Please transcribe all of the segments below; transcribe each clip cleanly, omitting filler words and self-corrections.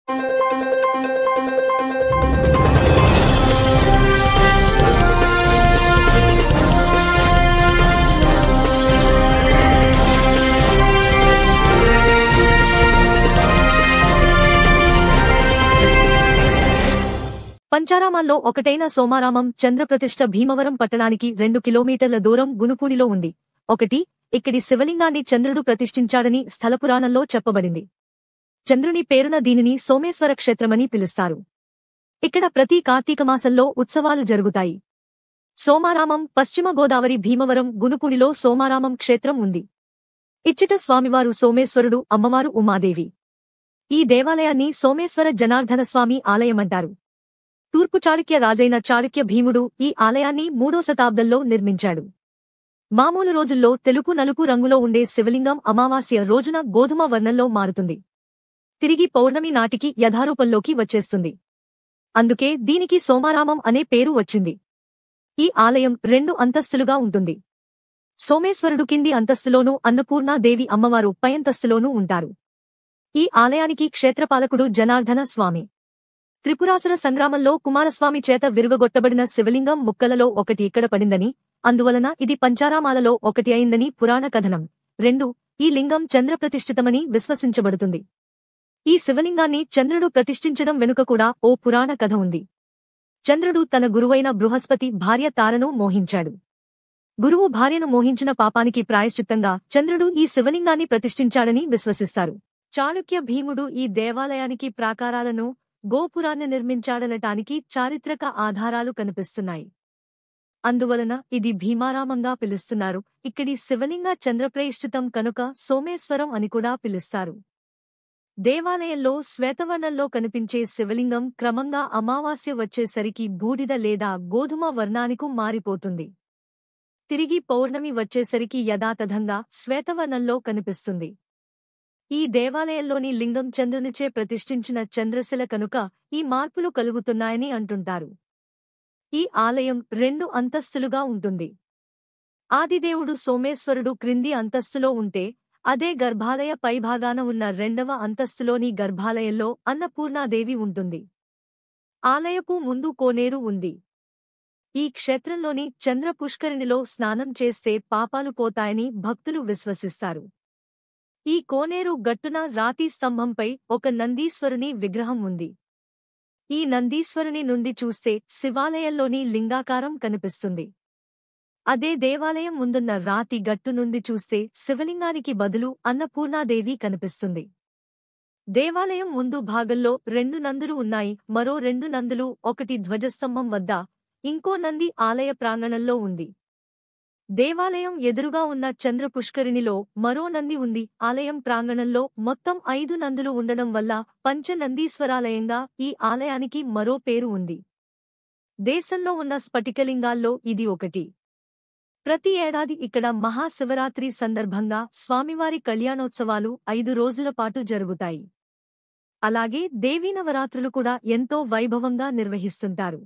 పంచారామాల్లో ఒకటైన సోమారామం చంద్రప్రతిష్ఠ భీమవరం పట్టణానికి 2 కిలోమీటర్ల దూరం గునుపూడిలో ఉంది. ఇక్కడి శివలింగాన్ని చంద్రుడు ప్రతిష్ఠించాడని స్థలపురాణంలో చెప్పబడింది. చంద్రుని పేరున దీనిని సోమేశ్వర క్షేత్రమని పిలుస్తారు. ఇక్కడ ప్రతి కార్తీకమాసంలో ఉత్సవాలు జరుగుతాయి. సోమారామం పశ్చిమ గోదావరి భీమవరం గునుపూడిలో సోమారామం క్షేత్రం ఉంది. ఇచ్చట స్వామివారు సోమేశ్వరుడు, అమ్మవారు ఉమాదేవి. ఈ దేవాలయాన్ని సోమేశ్వర జనార్దన స్వామి ఆలయమంటారు. తూర్పు చాళుక్య రాజైన చాళుక్య భీముడు ఈ ఆలయాన్ని 3వ శతాబ్దంలో నిర్మించాడు. మామూలు రోజుల్లో తెలుపు నలుపు రంగులో ఉండే శివలింగం అమావాస్య రోజున గోధుమ వర్ణంలో మారుతుంది. తిరిగి పౌర్ణమి నాటికి యథారూపంలోకి వచ్చేస్తుంది. అందుకే దీనికి సోమారామం అనే పేరు వచ్చింది. ఈ ఆలయం 2 అంతస్తులుగా ఉంటుంది. సోమేశ్వరుడు కింది అంతస్తులోనూ అన్నపూర్ణాదేవి అమ్మవారు పై అంతస్తులోనూ ఉంటారు. ఈ ఆలయానికి క్షేత్రపాలకుడు జనార్దన స్వామి. త్రిపురాసుర సంగ్రామంలో కుమారస్వామి చేత విరుగగొట్టబడిన శివలింగం ముక్కలలో ఒకటి ఇక్కడ పడిందని, అందువలన ఇది పంచారామాలలో ఒకటి అయిందని పురాణ కథనం. 2. ఈ లింగం చంద్రప్రతిష్ఠితమని విశ్వసించబడుతుంది. ఈ శివలింగాన్ని చంద్రుడు ప్రతిష్ఠించడం వెనుక కూడా ఓ పురాణ కథ ఉంది. చంద్రుడు తన గురువైన బృహస్పతి భార్య తారను మోహించాడు. గురువు భార్యను మోహించిన పాపానికి ప్రాయశ్చిత్తంగా చంద్రుడు ఈ శివలింగాన్ని ప్రతిష్ఠించాడని విశ్వసిస్తారు. చాళుక్య భీముడు ఈ దేవాలయానికి ప్రాకారాలను, గోపురాన్ని నిర్మించాడనటానికి చారిత్రక ఆధారాలు కనిపిస్తున్నాయి. అందువలన ఇది భీమారామంగా పిలుస్తున్నారు. ఇక్కడి శివలింగ చంద్రప్రతిష్ఠితం కనుక సోమేశ్వరం అని కూడా పిలుస్తారు. దేవాలయంలో శ్వేతవర్ణంలో కనిపించే శివలింగం క్రమంగా అమావాస్య వచ్చేసరికి బూడిద లేదా గోధుమ వర్ణానికి మారిపోతుంది. తిరిగి పౌర్ణమి వచ్చేసరికి యథాతథంగా శ్వేతవర్ణంలో కనిపిస్తుంది. ఈ దేవాలయంలోని లింగం చంద్రునిచే ప్రతిష్ఠించిన చంద్రశిల కనుక ఈ మార్పులు కలుగుతున్నాయని అంటుంటారు. ఈ ఆలయం 2 అంతస్తులుగా ఉంటుంది. ఆదిదేవుడు సోమేశ్వరుడు క్రింది అంతస్తులో ఉంటే, అదే గర్భాలయ పైభాగాన ఉన్న 2వ అంతస్తులోని గర్భాలయంలో అన్నపూర్ణాదేవి ఉంటుంది. ఆలయపు ముందు కోనేరు ఉంది. ఈ క్షేత్రంలోని చంద్ర పుష్కరిణిలో స్నానం చేస్తే పాపాలు పోతాయని భక్తులు విశ్వసిస్తారు. ఈ కోనేరు గట్టున రాతి స్తంభంపై ఒక నందీశ్వరుని విగ్రహం ఉంది. ఈ నందీశ్వరుని నుండి చూస్తే శివాలయంలోని లింగాకారం కనిపిస్తుంది. అదే దేవాలయం ముందున్న రాతి గట్టు నుండి చూస్తే శివలింగానికి బదులు అన్నపూర్ణాదేవి కనిపిస్తుంది. దేవాలయం ముందు భాగంలో 2 నందులు ఉన్నాయి. మరో 2 నందులు, ఒకటి ధ్వజస్తంభం వద్ద, ఇంకో నంది ఆలయ ప్రాంగణంలో ఉంది. దేవాలయం ఎదురుగా ఉన్న చంద్ర పుష్కరిణిలో మరో నంది ఉంది. ఆలయం ప్రాంగణంలో మొత్తం 5 నందులు ఉండడం వల్ల పంచనందీశ్వరాలయంగా ఈ ఆలయానికి మరో పేరు ఉంది. దేశంలో ఉన్న స్ఫటికలింగాల్లో ఇది ఒకటి. ప్రతి ఏడాది ఇక్కడ మహాశివరాత్రి సందర్భంగా స్వామివారి కళ్యాణోత్సవాలు 5 రోజుల పాటు జరుగుతాయి. అలాగే దేవీనవరాత్రులు కూడా ఎంతో వైభవంగా నిర్వహిస్తుంటారు.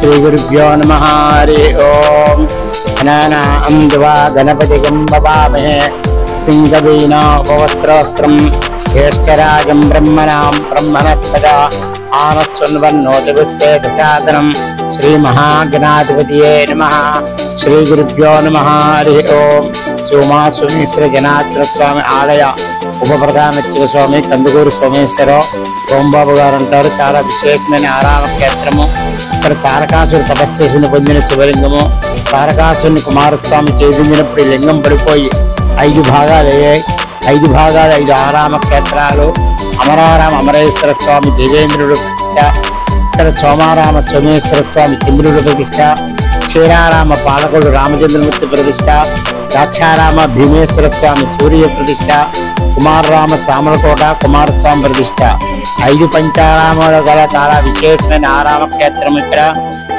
श्रीगुरुभ्यो नमः। हरि ओम। गणानां द्वा गणपतिं भवामहे पिङ्गवीणापवस्त्रवस्त्रं ज्येष्ठराजं ब्रह्मणां ब्रह्मणस्पदा आनश्वन्वन्नोतिभिस्तेजसादनं श्रीमहागणाधिपतये नमः। श्रीगुरुभ्यो नमः। हरि ओम। सोमासुमेश्वर जनार्दन स्वामी आलय ఉపప్రధానర్చక స్వామి కందుకూరు సోమేశ్వరరావు సోమబాబు గారు అంటారు. చాలా విశేషమైన ఆరామ క్షేత్రము. ఇక్కడ తారకాసురు తపస్సు చేసిన పొందిన శివలింగము. తారకాసురుని కుమారస్వామి చేదించినప్పుడు ఈ లింగం పడిపోయి 5 భాగాలు అయ్యాయి. 5 భాగాలు 5 ఆరామ క్షేత్రాలు. అమరారామ అమరేశ్వర స్వామి దేవేంద్రుడు ప్రతిష్ట, ఇక్కడ సోమారామ సోమేశ్వర స్వామి చంద్రుడు ప్రతిష్ట, క్షీరారామ పాలకుడు రామచంద్రమూర్తి ప్రతిష్ట, ద్రాక్షారామ భీమేశ్వర స్వామి సూర్య ప్రతిష్ట, కుమారరామ సామలకోట కుమారస్వామి ప్రతిష్ట. 5 పంచారామాలు గల చాలా విశేషమైన ఆరామ క్షేత్రం. ఇక్కడ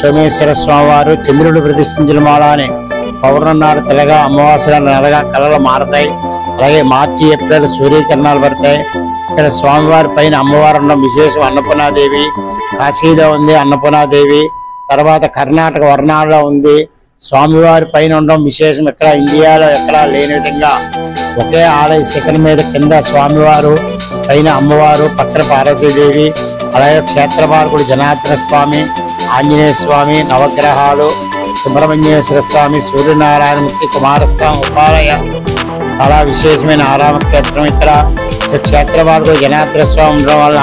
సోమేశ్వర స్వామి వారు చంద్రుడు ప్రతిష్ఠించిన మాలని పౌర్ణన్నాడు తెల్లగా, అమావాస్య నెలగా కళలు మారతాయి. అలాగే మార్చి ఏప్రిల్ సూర్యకిరణాలు పడతాయి. ఇక్కడ స్వామివారి పైన అమ్మవారు ఉండడం విశేషం. అన్నపూర్ణాదేవి కాశీలో ఉంది అన్నపూర్ణాదేవి. తర్వాత కర్ణాటక వర్ణాల్లో ఉంది. స్వామివారి పైన ఉండడం విశేషం. ఇక్కడ ఇండియాలో ఎక్కడా లేని విధంగా ఒకే ఆలయ శిఖరం మీద కింద స్వామివారు, పైన అమ్మవారు, పక్కన పార్వతీదేవి, అలాగే క్షేత్రపాలకుడు జనార్దన స్వామి, ఆంజనేయ స్వామి, నవగ్రహాలు, సుబ్రహ్మణ్యేశ్వర స్వామి, సూర్యనారాయణమూర్తి, కుమారస్వామి ఉపాలయ చాలా విశేషమైన ఆరామ క్షేత్రం. ఇక్కడ క్షేత్రపాలకుడు జనార్దన స్వామి ఉండడం వల్ల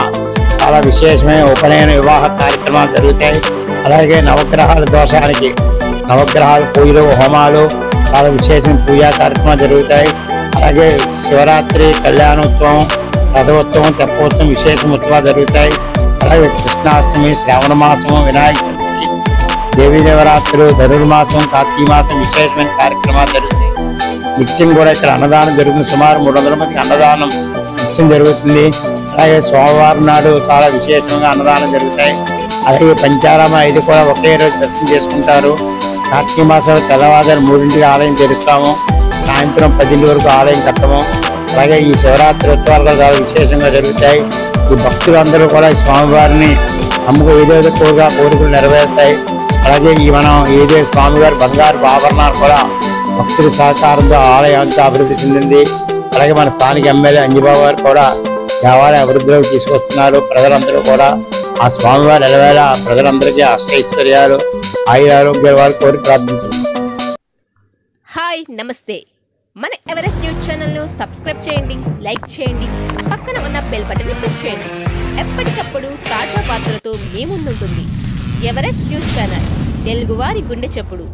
చాలా విశేషమైన ఉపనయన వివాహ కార్యక్రమాలు జరుగుతాయి. అలాగే నవగ్రహాల దోషానికి నవగ్రహాలు పూజలు హోమాలు చాలా విశేషమైన పూజా కార్యక్రమాలు జరుగుతాయి. అలాగే శివరాత్రి, కళ్యాణోత్సవం, రథోత్సవం, తెప్పోత్సవం విశేష ఉత్సవాలు జరుగుతాయి. అలాగే కృష్ణాష్టమి, శ్రావణ మాసము, వినాయక చవితి, దేవీ నవరాత్రులు, ధనుర్మాసం, కార్తీక మాసం విశేషమైన కార్యక్రమాలు జరుగుతాయి. నిత్యం కూడా ఇక్కడ అన్నదానం జరుగుతుంది. సుమారు 300 మందికి అన్నదానం నిత్యం జరుగుతుంది. అలాగే సోమవారం నాడు చాలా విశేషంగా అన్నదానం జరుగుతాయి. అలాగే పంచారామ 5 కూడా ఒకే రోజు దర్శనం చేసుకుంటారు. కార్తీక మాసంలో తెల్లవారు 3ంటికి ఆలయం తెరుస్తాము. సాయంత్రం 10 వరకు ఆలయం కట్టము. అలాగే ఈ శివరాత్రి ఉత్సవాలు చాలా విశేషంగా జరుగుతాయి. ఈ భక్తులందరూ కూడా ఈ స్వామివారిని నమ్ముకు ఏదేదో కోరికలు నెరవేరుతాయి. అలాగే మనం ఏదే స్వామివారి బంగారు ఆభరణాలు కూడా భక్తుల సహకారంతో ఆలయం అంతా అభివృద్ధి చెందింది. అలాగే మన స్థానిక ఎమ్మెల్యే అంజబాబు గారు కూడా దేవాలయ అభివృద్ధిలోకి తీసుకొస్తున్నారు. ప్రజలందరూ కూడా ఆ స్వామివారి ఎలవేళ ప్రజలందరికీ అష్టైశ్వర్యాలు, ఆయురారోగ్యాల వారు కోరి ప్రార్థించారు. హాయ్, నమస్తే. మన ఎవరెస్ట్ న్యూస్ ఛానల్ను సబ్స్క్రైబ్ చేయండి, లైక్ చేయండి, పక్కన ఉన్న బెల్ బటన్ని ప్రెస్ చేయండి. ఎప్పటికప్పుడు తాజా వార్తలతో మీ ముందుంటుంది ఎవరెస్ట్ న్యూస్ ఛానల్, తెలుగువారి గుండె చప్పుడు.